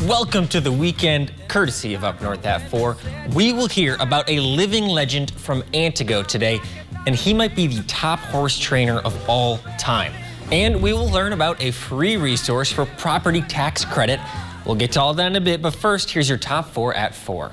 Welcome to the weekend, courtesy of Up North at 4. We will hear about a living legend from Antigo today, and he might be the top horse trainer of all time. And we will learn about a free resource for property tax credit. We'll get to all that in a bit, but first, here's your top 4 at 4.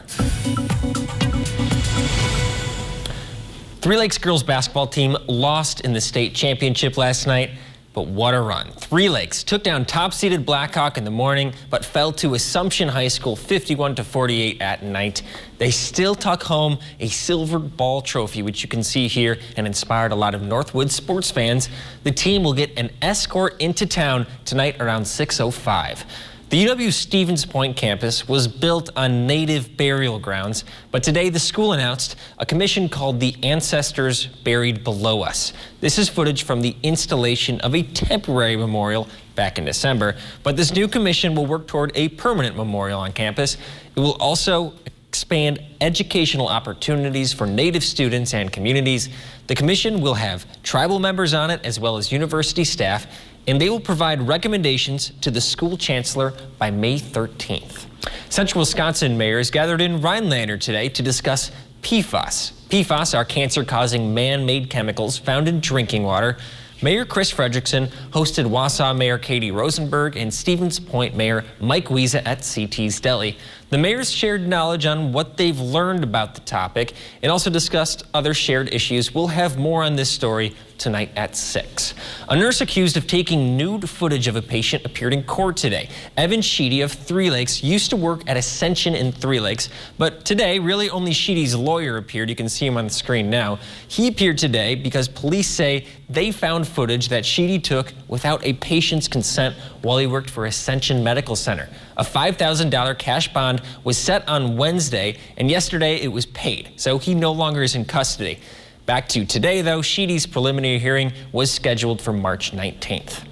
Three Lakes girls basketball team lost in the state championship last night, but what a run. Three Lakes took down top-seeded Blackhawk in the morning, but fell to Assumption High School 51-48 at night. They still took home a silver ball trophy, which you can see here, and inspired a lot of Northwood sports fans. The team will get an escort into town tonight around 6:05. The UW Stevens Point campus was built on native burial grounds, but today the school announced a commission called the Ancestors Buried Below Us. This is footage from the installation of a temporary memorial back in December, but this new commission will work toward a permanent memorial on campus. It will also expand educational opportunities for Native students and communities. The commission will have tribal members on it as well as university staff, and they will provide recommendations to the school chancellor by May 13th. Central Wisconsin mayors gathered in Rhinelander today to discuss PFAS. PFAS are cancer-causing man-made chemicals found in drinking water. Mayor Chris Frederickson hosted Wausau Mayor Katie Rosenberg and Stevens Point Mayor Mike Wiesa at CT's Deli. The mayors shared knowledge on what they've learned about the topic and also discussed other shared issues. We'll have more on this story tonight at 6. A nurse accused of taking nude footage of a patient appeared in court today. Evan Sheedy of Three Lakes used to work at Ascension in Three Lakes, but today really only Sheedy's lawyer appeared. You can see him on the screen now. He appeared today because police say they found footage that Sheedy took without a patient's consent while he worked for Ascension Medical Center. A $5,000 cash bond was set on Wednesday, and yesterday it was paid, so he no longer is in custody. Back to today, though, Sheedy's preliminary hearing was scheduled for March 19th.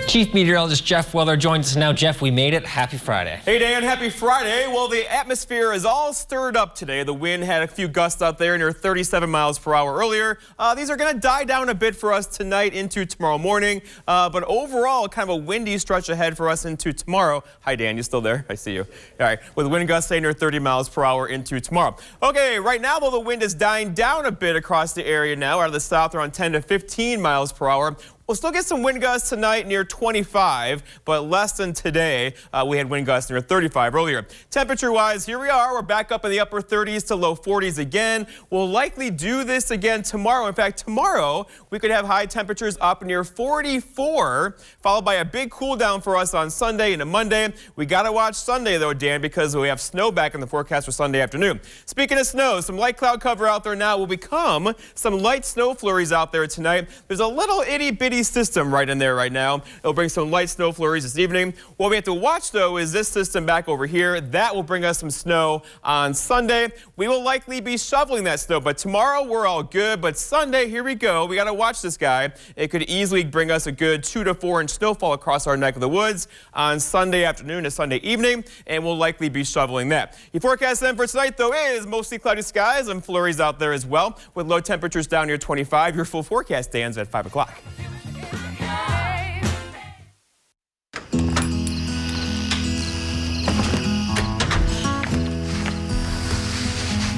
Chief Meteorologist Jeff Welder joins us now. Jeff, we made it. Happy Friday. Hey, Dan. Happy Friday. Well, the atmosphere is all stirred up today. The wind had a few gusts out there near 37 miles per hour earlier. These are going to die down a bit for us tonight into tomorrow morning. But overall, kind of a windy stretch ahead for us into tomorrow. Hi, Dan. You still there? I see you. All right. With wind gusts say near 30 miles per hour into tomorrow. Okay. Right now, though, the wind is dying down a bit across the area now. Out of the south, around 10 to 15 miles per hour. We'll still get some wind gusts tonight near 25, but less than today. We had wind gusts near 35 earlier. Temperature-wise, here we are. We're back up in the upper 30s to low 40s again. We'll likely do this again tomorrow. In fact, tomorrow we could have high temperatures up near 44, followed by a big cool down for us on Sunday into Monday. We got to watch Sunday, though, Dan, because we have snow back in the forecast for Sunday afternoon. Speaking of snow, some light cloud cover out there now will become some light snow flurries out there tonight. There's a little itty-bitty system right in there right now. It'll bring some light snow flurries this evening. What we have to watch, though, is this system back over here. That will bring us some snow on Sunday. We will likely be shoveling that snow, but tomorrow we're all good. But Sunday, here we go. We got to watch this guy. It could easily bring us a good 2 to 4 inch snowfall across our neck of the woods on Sunday afternoon to Sunday evening, and we'll likely be shoveling that. Your forecast then for tonight, though, is mostly cloudy skies and flurries out there as well, with low temperatures down near 25. Your full forecast, Dan's at 5 o'clock.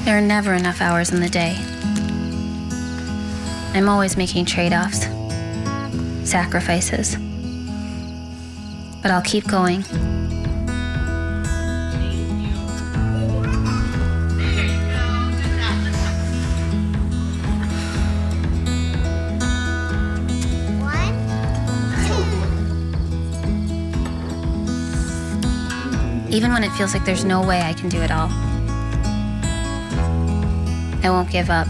There are never enough hours in the day. I'm always making trade-offs, sacrifices. But I'll keep going. Even when it feels like there's no way I can do it all, I won't give up.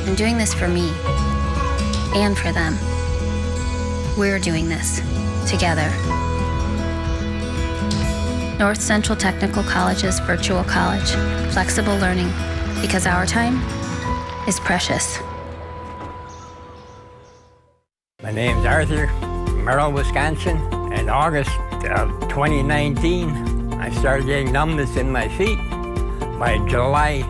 I'm doing this for me and for them. We're doing this together. North Central Technical College's virtual college, flexible learning, because our time is precious. My name's Arthur, Merrill, Wisconsin. In August of 2019, I started getting numbness in my feet. By July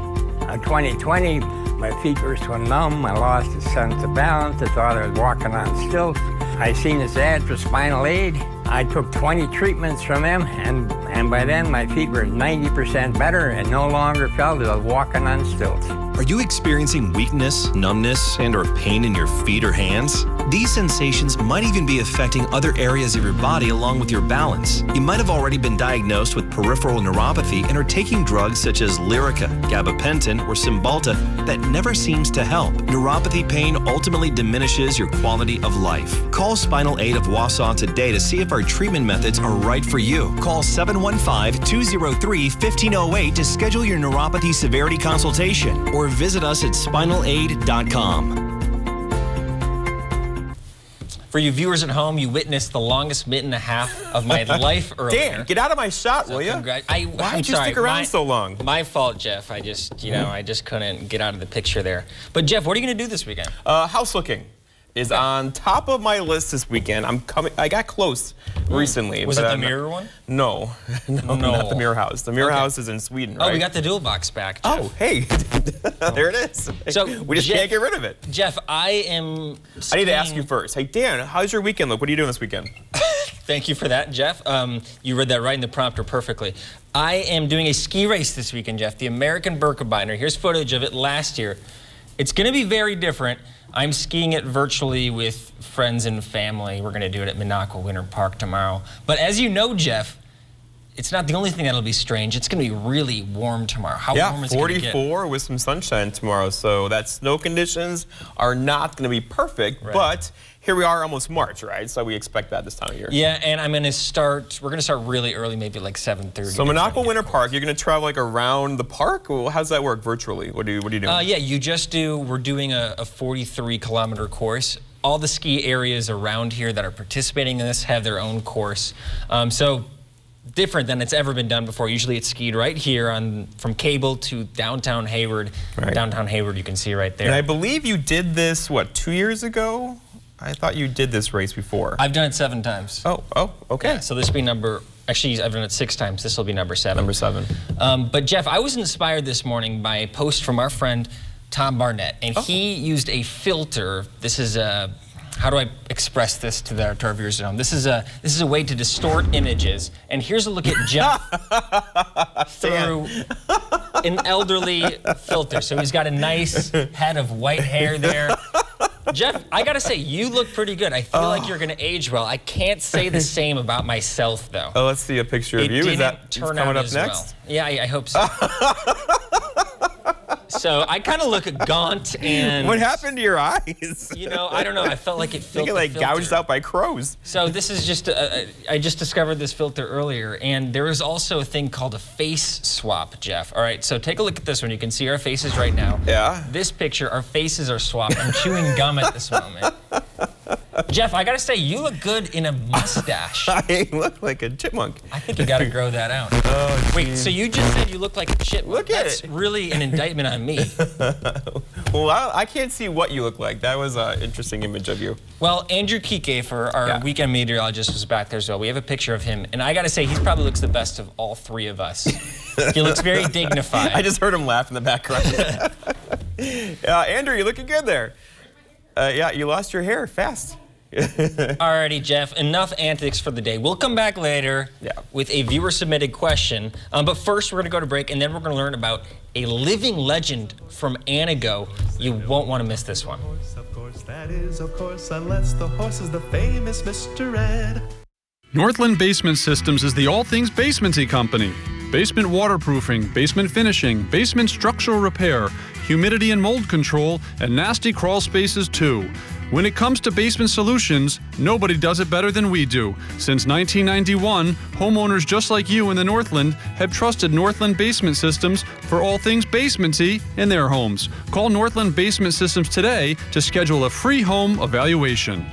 of 2020, my feet were so numb, I lost a sense of balance. I thought I was walking on stilts. I seen this ad for spinal aid. I took 20 treatments from them, and by then my feet were 90% better and no longer felt as I was walking on stilts. Are you experiencing weakness, numbness, and/or pain in your feet or hands? These sensations might even be affecting other areas of your body along with your balance. You might have already been diagnosed with peripheral neuropathy and are taking drugs such as Lyrica, gabapentin, or Cymbalta that never seems to help. Neuropathy pain ultimately diminishes your quality of life. Call Spinal Aid of Wausau today to see if our treatment methods are right for you. Call 715-203-1508 to schedule your neuropathy severity consultation or visit us at spinalaid.com. For you viewers at home, you witnessed the longest minute and a half of my life earlier. Dan, get out of my shot, will you? Why did you stick around so long? My fault, Jeff. I just, I just couldn't get out of the picture there. But Jeff, what are you going to do this weekend? House looking is on top of my list this weekend. I got close recently. Was it the mirror one? No, not the mirror house. The mirror house is in Sweden, right? Oh, we got the dual box back, Jeff. Oh, hey, there it is. So we just can't get rid of it. Jeff, I need to ask you first. Hey, Dan, how's your weekend look? What are you doing this weekend? Thank you for that, Jeff. You read that right in the prompter perfectly. I am doing a ski race this weekend, Jeff, the American Birkebeiner. Here's footage of it last year. It's going to be very different. I'm skiing it virtually with friends and family. We're going to do it at Minocqua Winter Park tomorrow. But as you know, Jeff, it's not the only thing that'll be strange. It's going to be really warm tomorrow. How warm is it going to get? 44 with some sunshine tomorrow. So that snow conditions are not going to be perfect, but here we are almost March, right? So we expect that this time of year. Yeah, and we're going to start really early, maybe like 7:30. So Minocqua Winter Park, you're going to travel like around the park? Well, how does that work virtually? What are you doing? Yeah, we're doing a 43-kilometer course. All the ski areas around here that are participating in this have their own course. So different than it's ever been done before. Usually it's skied right here from Cable to downtown Hayward. Right. Downtown Hayward you can see right there. And I believe you did this, 2 years ago? I thought you did this race before. I've done it 7 times. Oh, okay. Yeah, so this will be actually I've done it 6 times. This will be number 7. Number 7. But Jeff, I was inspired this morning by a post from our friend Tom Barnett, and he used a filter. This is how do I express this to our viewers at home? This is a way to distort images. And here's a look at Jeff through an elderly filter. So he's got a nice head of white hair there. Jeff, I gotta say, you look pretty good. I feel like you're gonna age well. I can't say the same about myself, though. Oh, let's see a picture of you. Is that coming up next? Well. Yeah, I hope so. So I kind of look gaunt and... What happened to your eyes? I don't know. I felt like it felt like gouged out by crows. So this is just, I just discovered this filter earlier, and there is also a thing called a face swap, Jeff. All right, so take a look at this one. You can see our faces right now. Yeah. This picture, our faces are swapped. I'm chewing gum at this moment. Jeff, I gotta say, you look good in a mustache. I look like a chipmunk. I think you gotta grow that out. Oh, wait, so you just said you look like a chipmunk? Look at That's really an indictment on me. Well, I can't see what you look like. That was an interesting image of you. Well, Andrew Kiekefer, our weekend meteorologist, was back there as well. We have a picture of him, and I gotta say, he probably looks the best of all 3 of us. He looks very dignified. I just heard him laugh in the background. Andrew, you're looking good there. Yeah, you lost your hair fast. Alrighty, Jeff, enough antics for the day. We'll come back later with a viewer-submitted question. But first, we're going to go to break, and then we're going to learn about a living legend from Anago. You won't want to miss this one. Of course, that is, of course, unless the horse is the famous Mr. Ed. Northland Basement Systems is the all things basementy company. Basement waterproofing, basement finishing, basement structural repair, humidity and mold control, and nasty crawl spaces too. When it comes to basement solutions, nobody does it better than we do. Since 1991, homeowners just like you in the Northland have trusted Northland Basement Systems for all things basementy in their homes. Call Northland Basement Systems today to schedule a free home evaluation.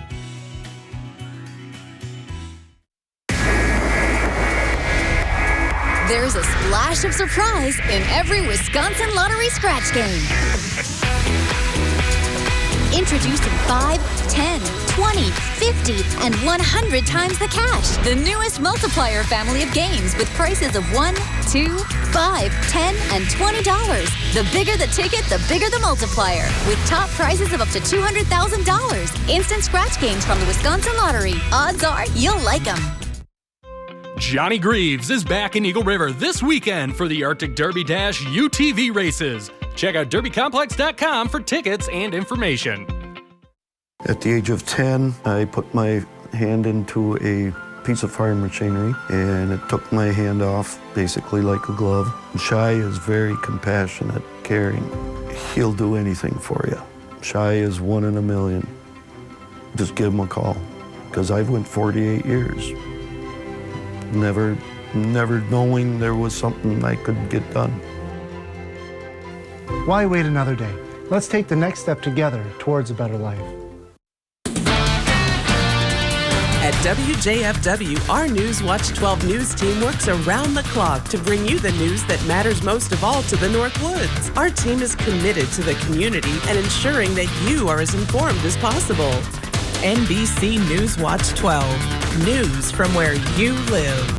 There's a splash of surprise in every Wisconsin Lottery scratch game. Introducing 5, 10, 20, 50, and 100 times the cash. The newest multiplier family of games with prices of $1, $2, $5, $10, and $20. The bigger the ticket, the bigger the multiplier. With top prizes of up to $200,000. Instant scratch games from the Wisconsin Lottery. Odds are you'll like them. Johnny Greaves is back in Eagle River this weekend for the Arctic Derby Dash UTV races. Check out derbycomplex.com for tickets and information. At the age of 10, I put my hand into a piece of farm machinery and it took my hand off basically like a glove. Shai is very compassionate, caring. He'll do anything for you. Shai is 1 in a million. Just give him a call, because I've went 48 years. Never knowing there was something I could get done. Why wait another day? Let's take the next step together towards a better life. At WJFW, our News Watch 12 news team works around the clock to bring you the news that matters most of all to the North Woods. Our team is committed to the community and ensuring that you are as informed as possible. NBC News Watch 12. News from where you live.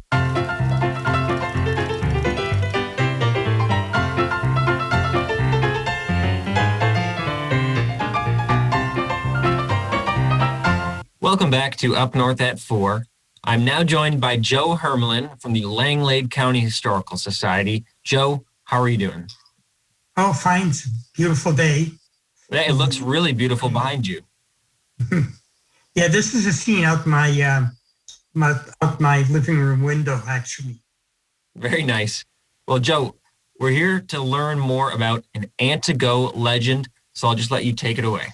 Welcome back to Up North at 4. I'm now joined by Joe Hermelin from the Langlade County Historical Society. Joe, how are you doing? Oh, fine. It's a beautiful day. It looks really beautiful behind you. Yeah, this is a scene out my living room window, actually. Very nice. Well, Joe, we're here to learn more about an Antigo legend, so I'll just let you take it away.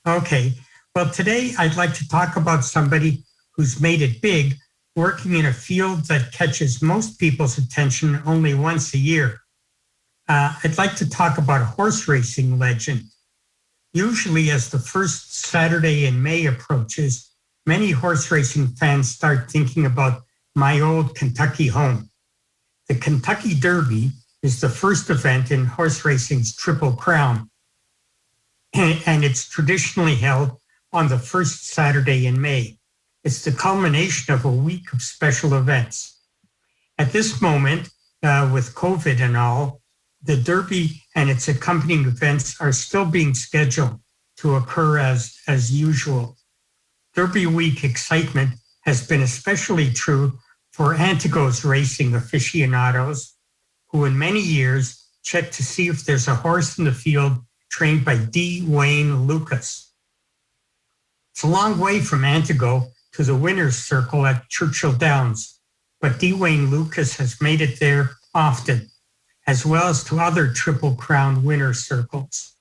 Okay. Well, today I'd like to talk about somebody who's made it big, working in a field that catches most people's attention only once a year. I'd like to talk about a horse racing legend. Usually as the first Saturday in May approaches, many horse racing fans start thinking about my old Kentucky home. The Kentucky Derby is the first event in horse racing's Triple Crown, and it's traditionally held on the first Saturday in May. It's the culmination of a week of special events. At this moment, with COVID and all, the Derby and its accompanying events are still being scheduled to occur as usual. Derby week excitement has been especially true for Antigo's racing aficionados, who in many years check to see if there's a horse in the field trained by D. Wayne Lucas. It's a long way from Antigo to the winner's circle at Churchill Downs, but D. Wayne Lucas has made it there often, as well as to other Triple Crown winner circles.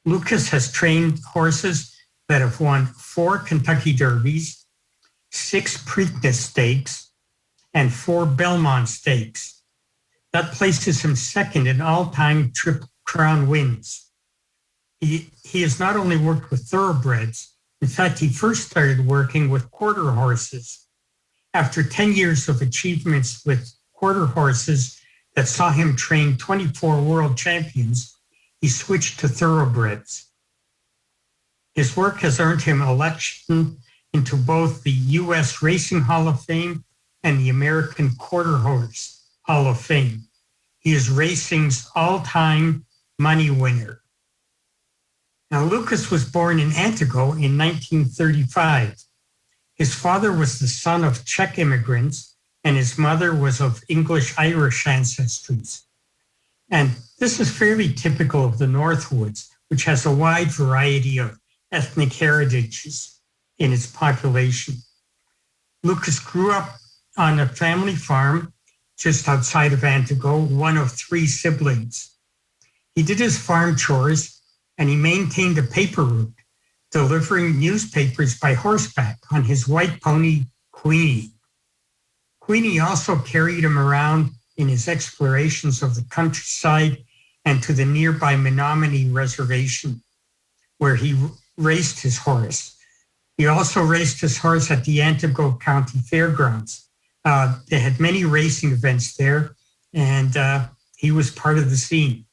Lucas has trained horses that have won 4 Kentucky Derbies, 6 Preakness Stakes, and 4 Belmont Stakes. That places him second in all-time Triple Crown wins. He has not only worked with thoroughbreds, in fact, he first started working with quarter horses. After 10 years of achievements with quarter horses that saw him train 24 world champions, he switched to thoroughbreds. His work has earned him election into both the U.S. Racing Hall of Fame and the American Quarter Horse Hall of Fame. He is racing's all-time money winner. Now, Lucas was born in Antigo in 1935. His father was the son of Czech immigrants, and his mother was of English-Irish ancestries. And this is fairly typical of the Northwoods, which has a wide variety of ethnic heritages in its population. Lucas grew up on a family farm just outside of Antigo, one of 3 siblings. He did his farm chores, and he maintained a paper route, delivering newspapers by horseback on his white pony, Queenie. Queenie also carried him around in his explorations of the countryside and to the nearby Menominee Reservation, where he raced his horse. He also raced his horse at the Antigo County Fairgrounds. They had many racing events there, and he was part of the scene.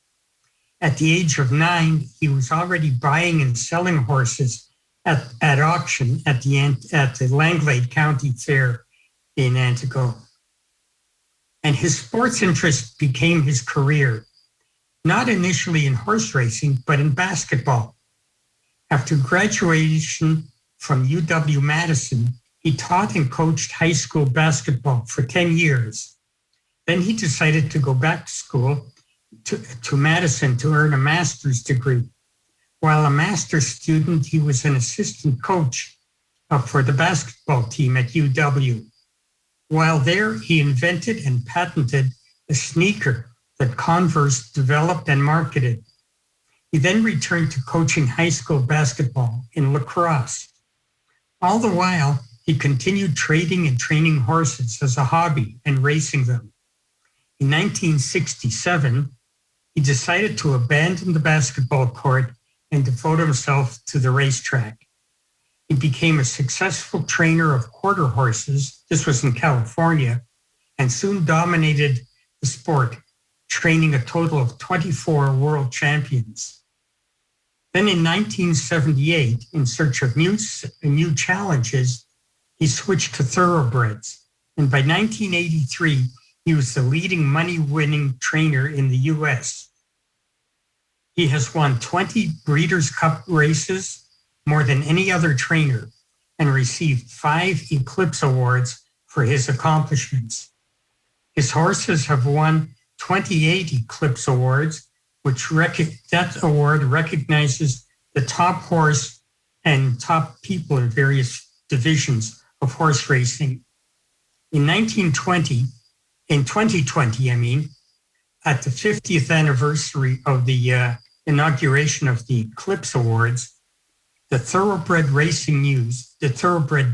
At the age of 9, he was already buying and selling horses at auction at the Langlade County Fair in Antigo. And his sports interest became his career, not initially in horse racing, but in basketball. After graduation from UW-Madison, he taught and coached high school basketball for 10 years. Then he decided to go back to school to Madison to earn a master's degree. While a master's student, he was an assistant coach for the basketball team at UW. While there, he invented and patented a sneaker that Converse developed and marketed. He then returned to coaching high school basketball in lacrosse. All the while, he continued trading and training horses as a hobby and racing them. In 1967, he decided to abandon the basketball court and devote himself to the racetrack. He became a successful trainer of quarter horses, this was in California, and soon dominated the sport, training a total of 24 world champions. Then in 1978, in search of new challenges, he switched to thoroughbreds. And by 1983, he was the leading money-winning trainer in the US. He has won 20 Breeders' Cup races, more than any other trainer, and received 5 Eclipse Awards for his accomplishments. His horses have won 28 Eclipse Awards, that award recognizes the top horse and top people in various divisions of horse racing. In 2020, at the 50th anniversary of the inauguration of the Eclipse Awards, the Thoroughbred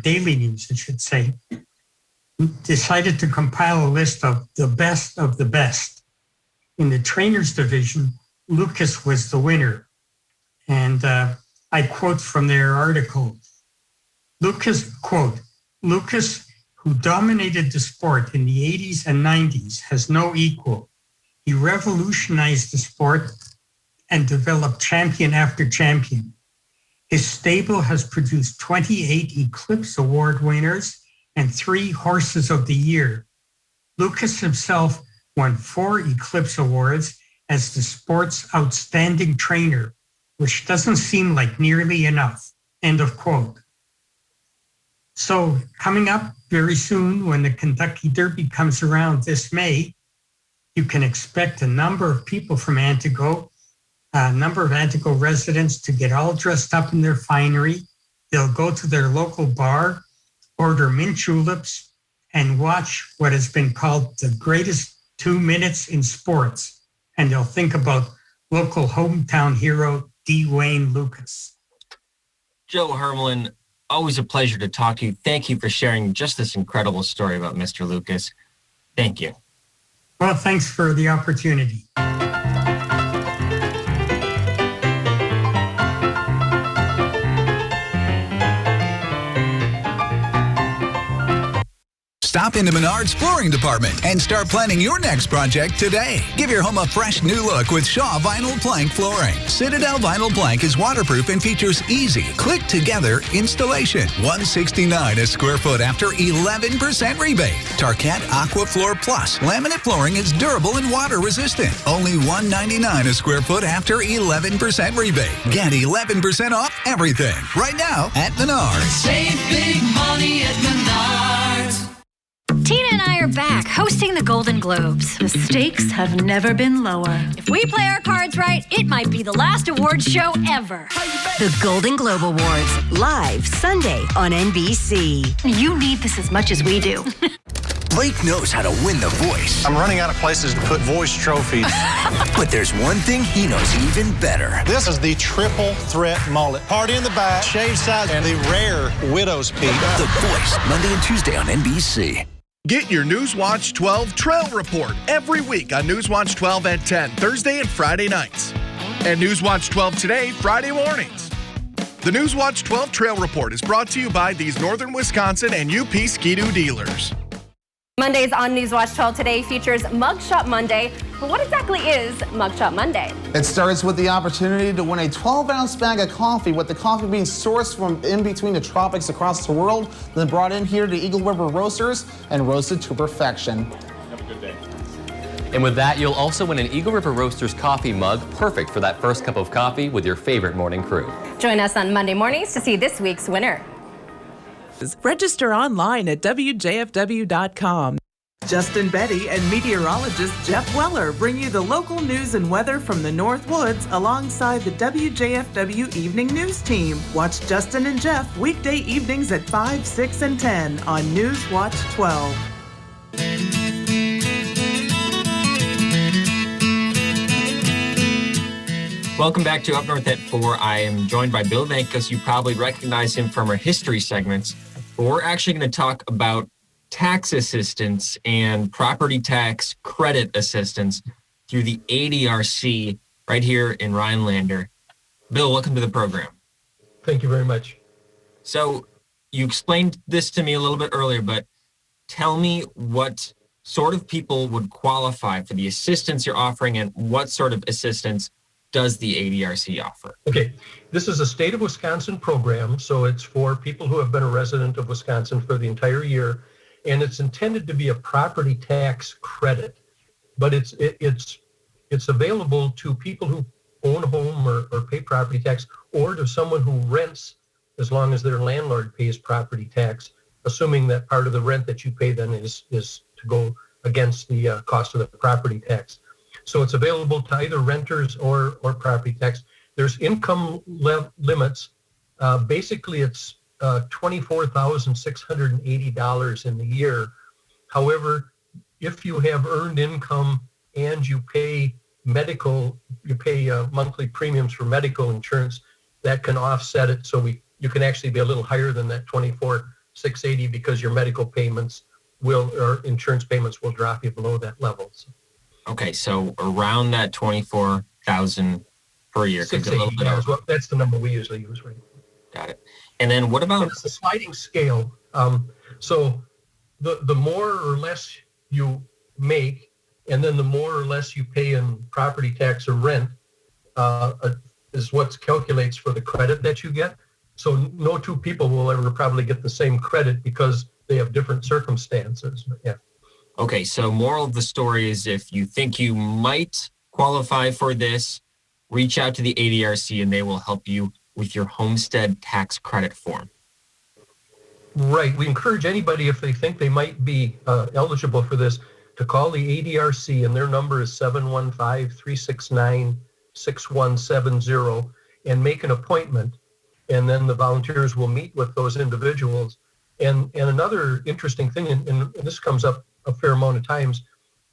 Daily News, I should say, decided to compile a list of the best. In the trainers division, Lucas was the winner. And I quote from their article, Lucas, who dominated the sport in the 80s and 90s, has no equal. He revolutionized the sport and developed champion after champion. His stable has produced 28 Eclipse Award winners and 3 Horses of the Year. Lucas himself won 4 Eclipse Awards as the sport's outstanding trainer, which doesn't seem like nearly enough. End of quote. So coming up very soon, when the Kentucky Derby comes around this May, you can expect a number of people from Antigo, a number of Antigo residents to get all dressed up in their finery. They'll go to their local bar, order mint juleps, and watch what has been called the greatest 2 minutes in sports. And they'll think about local hometown hero, D. Wayne Lucas. Joe Hermelin, always a pleasure to talk to you. Thank you for sharing just this incredible story about Mr. Lucas. Thank you. Well, thanks for the opportunity. Stop into Menard's Flooring Department and start planning your next project today. Give your home a fresh new look with Shaw Vinyl Plank Flooring. Citadel Vinyl Plank is waterproof and features easy, click-together installation. $169 a square foot after 11% rebate. Tarkett Aqua Floor Plus laminate flooring is durable and water resistant. Only $199 a square foot after 11% rebate. Get 11% off everything right now at Menards. Save big money at Menards. Tina and I are back hosting the Golden Globes. The stakes have never been lower. If we play our cards right, it might be the last awards show ever. The Golden Globe Awards, live Sunday on NBC. You need this as much as we do. Blake knows how to win The Voice. I'm running out of places to put voice trophies. But there's one thing he knows even better. This is the triple threat mullet. Party in the back, shave size, and the rare widow's peak. The Voice, Monday and Tuesday on NBC. Get your Newswatch 12 Trail Report every week on Newswatch 12 at 10, Thursday and Friday nights. And Newswatch 12 Today, Friday mornings. The Newswatch 12 Trail Report is brought to you by these Northern Wisconsin and UP Ski-Doo dealers. Mondays on Newswatch 12 today features Mugshot Monday. But what exactly is Mugshot Monday? It starts with the opportunity to win a 12-ounce bag of coffee, with the coffee being sourced from in between the tropics across the world, then brought in here to Eagle River Roasters and roasted to perfection. Have a good day. And with that, you'll also win an Eagle River Roasters coffee mug, perfect for that first cup of coffee with your favorite morning crew. Join us on Monday mornings to see this week's winner. Register online at WJFW.com. Justin Betty and meteorologist Jeff Weller bring you the local news and weather from the North Woods alongside the WJFW Evening News Team. Watch Justin and Jeff weekday evenings at 5, 6, and 10 on Newswatch 12. Welcome back to Up North at 4. I am joined by Bill Vankus. You probably recognize him from our history segments. But we're actually going to talk about tax assistance and property tax credit assistance through the ADRC right here in Rhinelander. Bill, welcome to the program. Thank you very much. So you explained this to me a little bit earlier, but tell me what sort of people would qualify for the assistance you're offering and what sort of assistance does the ADRC offer? Okay, this is a state of Wisconsin program, so it's for people who have been a resident of Wisconsin for the entire year, and it's intended to be a property tax credit, but it's available to people who own a home or pay property tax, or to someone who rents, as long as their landlord pays property tax, assuming that part of the rent that you pay then is to go against the cost of the property tax. So it's available to either renters or property tax. There's income limits. Basically, it's $24,680 in the year. However, if you have earned income and you pay monthly premiums for medical insurance, that can offset it. So you can actually be a little higher than that $24,680 because your medical payments or insurance payments will drop you below that level. So. Okay, so around that $24,000 per year. Well, that's the number we usually use, right? Got it. And then what about? It's a sliding scale. So the more or less you make, and then the more or less you pay in property tax or rent, is what calculates for the credit that you get. So no two people will ever probably get the same credit because they have different circumstances. But yeah. Okay, so moral of the story is if you think you might qualify for this, reach out to the ADRC and they will help you with your homestead tax credit form. Right. We encourage anybody, if they think they might be eligible for this, to call the ADRC, and their number is 715-369-6170, and make an appointment, and then the volunteers will meet with those individuals. And another interesting thing, and this comes up a fair amount of times,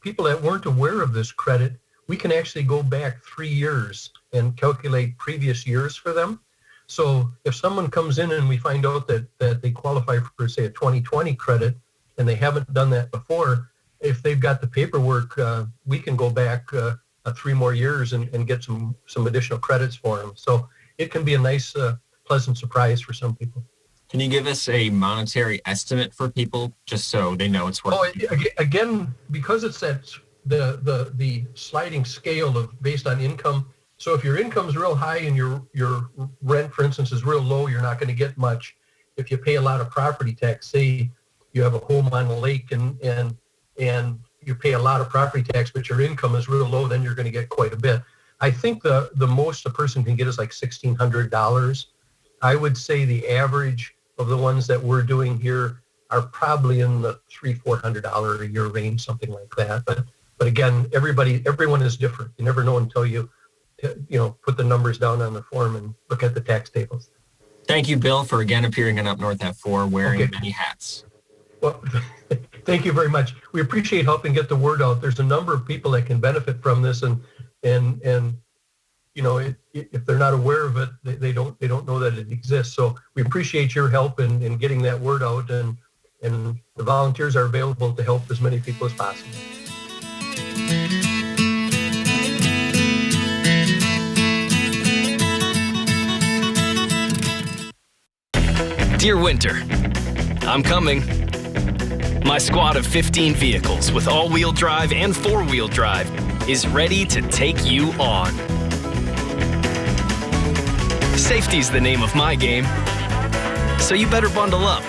people that weren't aware of this credit, we can actually go back 3 years and calculate previous years for them. So if someone comes in and we find out that they qualify for, say, a 2020 credit, and they haven't done that before, if they've got the paperwork, we can go back 3 more years and get some additional credits for them. So it can be a nice, pleasant surprise for some people. Can you give us a monetary estimate for people just so they know it's worth it? Again, because it's that the sliding scale of based on income. So if your income's real high and your rent, for instance, is real low, you're not going to get much. If you pay a lot of property tax, say you have a home on a lake and you pay a lot of property tax, but your income is real low, then you're going to get quite a bit. I think the most a person can get is like $1,600. I would say the average of the ones that we're doing here are probably in the $300-400 a year range, something like that. But again, everyone is different. You never know until you put the numbers down on the form and look at the tax tables. Thank you, Bill, for again appearing on Up North at 4, wearing many hats. Well, thank you very much. We appreciate helping get the word out. There's a number of people that can benefit from this, and if they're not aware of it, they don't know that it exists. So we appreciate your help in getting that word out, and the volunteers are available to help as many people as possible. Dear winter, I'm coming. My squad of 15 vehicles with all-wheel drive and four-wheel drive is ready to take you on. Safety's the name of my game, so you better bundle up.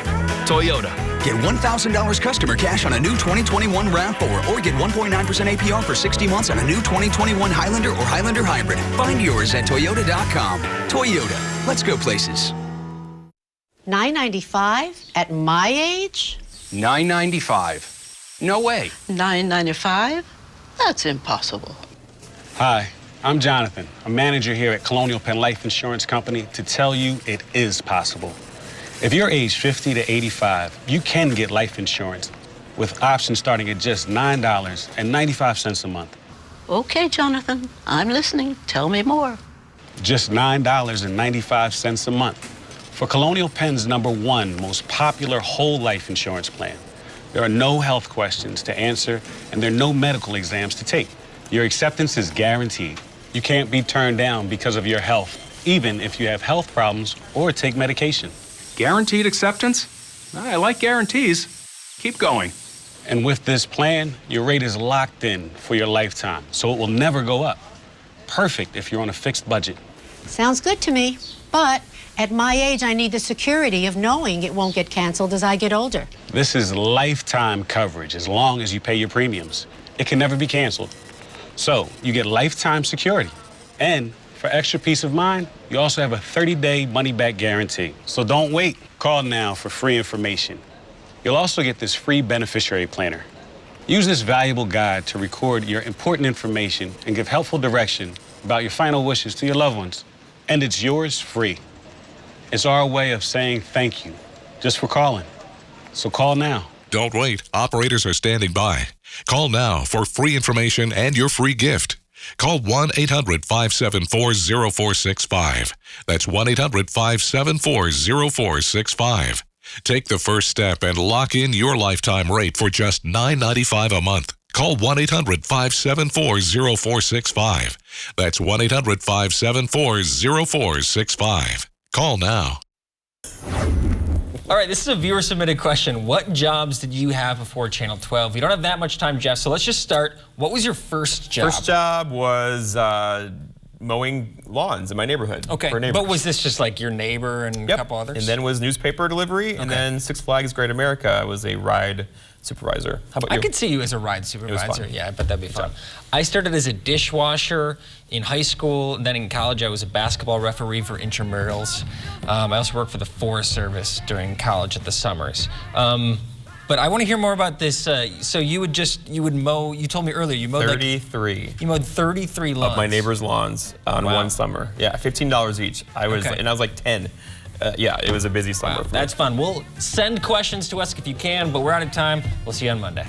Toyota. Get $1,000 customer cash on a new 2021 RAV4 or get 1.9% APR for 60 months on a new 2021 Highlander or Highlander Hybrid. Find yours at Toyota.com. Toyota. Let's go places. $9.95 at my age? $9.95. No way. $9.95? That's impossible. Hi, I'm Jonathan, a manager here at Colonial Penn Life Insurance Company, to tell you it is possible. If you're age 50 to 85, you can get life insurance with options starting at just $9.95 a month. Okay, Jonathan, I'm listening. Tell me more. Just $9.95 a month for Colonial Penn's #1 most popular whole life insurance plan. There are no health questions to answer, and there are no medical exams to take. Your acceptance is guaranteed. You can't be turned down because of your health, even if you have health problems or take medication. Guaranteed acceptance? I like guarantees. Keep going. And with this plan, your rate is locked in for your lifetime, so it will never go up. Perfect if you're on a fixed budget. Sounds good to me, but at my age, I need the security of knowing it won't get canceled as I get older. This is lifetime coverage as long as you pay your premiums. It can never be canceled. So you get lifetime security. And for extra peace of mind, you also have a 30-day money-back guarantee. So don't wait. Call now for free information. You'll also get this free beneficiary planner. Use this valuable guide to record your important information and give helpful direction about your final wishes to your loved ones. And it's yours free. It's our way of saying thank you just for calling. So call now. Don't wait. Operators are standing by. Call now for free information and your free gift. Call 1-800-574-0465. That's 1-800-574-0465. Take the first step and lock in your lifetime rate for just $9.95 a month. Call 1-800-574-0465. That's 1-800-574-0465. Call now. All right, this is a viewer-submitted question. What jobs did you have before Channel 12? We don't have that much time, Jeff, so let's just start. What was your first job? First job was mowing lawns in my neighborhood. Okay, for neighbors. but was this just like your neighbor and a couple others? And then was newspaper delivery, and then Six Flags Great America. I was a ride supervisor. How about you? I could see you as a ride supervisor. It was fun. Yeah, I bet that'd be fun. I started as a dishwasher in high school, and then in college I was a basketball referee for intramurals. I also worked for the Forest Service during college at the summers. But I want to hear more about this. So you would mow, you told me earlier, you mowed 33. You mowed 33 lawns. Of my neighbors' lawns on one summer. Yeah, $15 each. And I was like 10. Yeah, it was a busy summer. Wow, that's fun. We'll send questions to us if you can, but we're out of time. We'll see you on Monday.